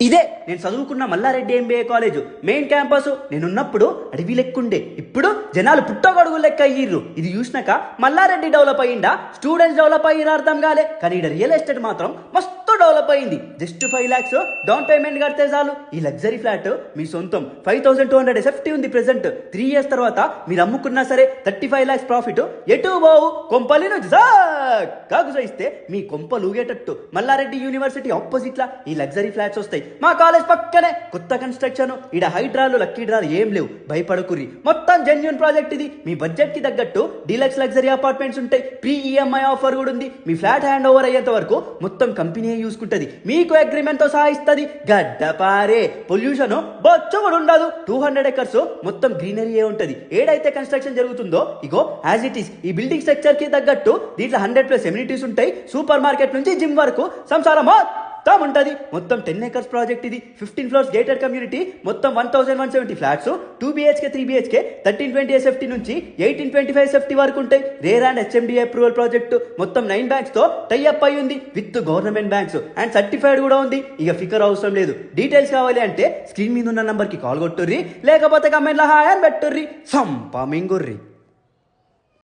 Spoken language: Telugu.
ఇదే నేను చదువుకున్న Malla Reddy MBA college main campus. నేనున్నప్పుడు అడవి లెక్కుండే, ఇప్పుడు జనాలు పుట్టగొడుగు లెక్క అయ్యిర్రు. ఇది చూసినాక మల్లారెడ్డి డెవలప్ అయ్యిందా, స్టూడెంట్స్ డెవలప్ అయ్యిన అర్థం కాలే. కానీ ఇక్కడ రియల్ ఎస్టేట్ మాత్రం మస్తు డెవలప్ అయింది. జస్ట్ 5 lakhs డౌన్ పేమెంట్ కడితే చాలు ఈ లగ్జరీ ఫ్లాట్ మీ సొంతం. 5200 ఎస్ఎఫ్టీ ఉంది ప్రెసెంట్. 3 years తర్వాత మీరు అమ్ముకున్నా సరే 35 lakhs ప్రాఫిట్. ఎటు బావు కొంపలి నుంచి కాగుసైస్తే మీ కొంపలు ఊగేటట్టు మల్లారెడ్డి యూనివర్సిటీ ఆపోజిట్ లా ఈ లగ్జరీ ఫ్లాట్స్ వస్తాయి. మా కాలేజ్ పక్కనే కొత్త కన్స్ట్రక్షన్. ఇడ హైడ్రాలు లక్కీ డ్రాలు ఏం లేవు, భయపడకుర్రి. మొత్తం జెన్యూన్ ప్రాజెక్ట్ ఇది. మీ బడ్జెట్ కి తగ్గట్టు డీలక్స్ లగ్జరీ అపార్ట్మెంట్స్ ఉంటాయి. ప్రీ ఈఎంఐ ఆఫర్ కూడా ఉంది. మీ ఫ్లాట్ హ్యాండ్ ఓవర్ అయ్యేంత వరకు మొత్తం కంపెనీ చూసుకుంటది, మీకు అగ్రిమెంట్ తో సహా ఇస్తుంది. గడ్డపారే పొల్యూషన్ బొచ్చు కూడా ఉండదు. 200 acres మొత్తం గ్రీనరీ ఉంటది. ఏడైతే కన్స్ట్రక్షన్ జరుగుతుందో ఇగో యాజ్ ఇట్ ఈస్ ఈ బిల్డింగ్ స్ట్రక్చర్ కి తగ్గట్టు దీంట్లో 100+ ఎమ్యూనిటీస్ ఉంటాయి. సూపర్ మార్కెట్ నుంచి జిమ్ వరకు సంసారం ఉంటది. మొత్తం 10 acres ప్రాజెక్ట్ ఇది. 15 floors గేటెడ్ కమ్యూనిటీ. మొత్తం 1170 ఫ్లాట్స్. 2 BHK 3 BHK 1320 ఎస్ఎఫ్టీ నుంచి 1825 ఎస్ఎఫ్టీ వరకు ఉంటాయి. Rare and HMDA approval project. మొత్తం 9 banks తో టైఅప్ అయి ఉంది with government banks and certified కూడా ఉంది. ఇక ఫికర్ అవసరం లేదు. డీటెయిల్స్ కావాలి అంటే స్క్రీన్ మీద ఉన్న నంబర్ కి కాల్ కొట్టుర్రి, లేకపోతే కమెంట్ లో హాయ్ అని పెట్టుర్రి. సంపమింగుర్రి.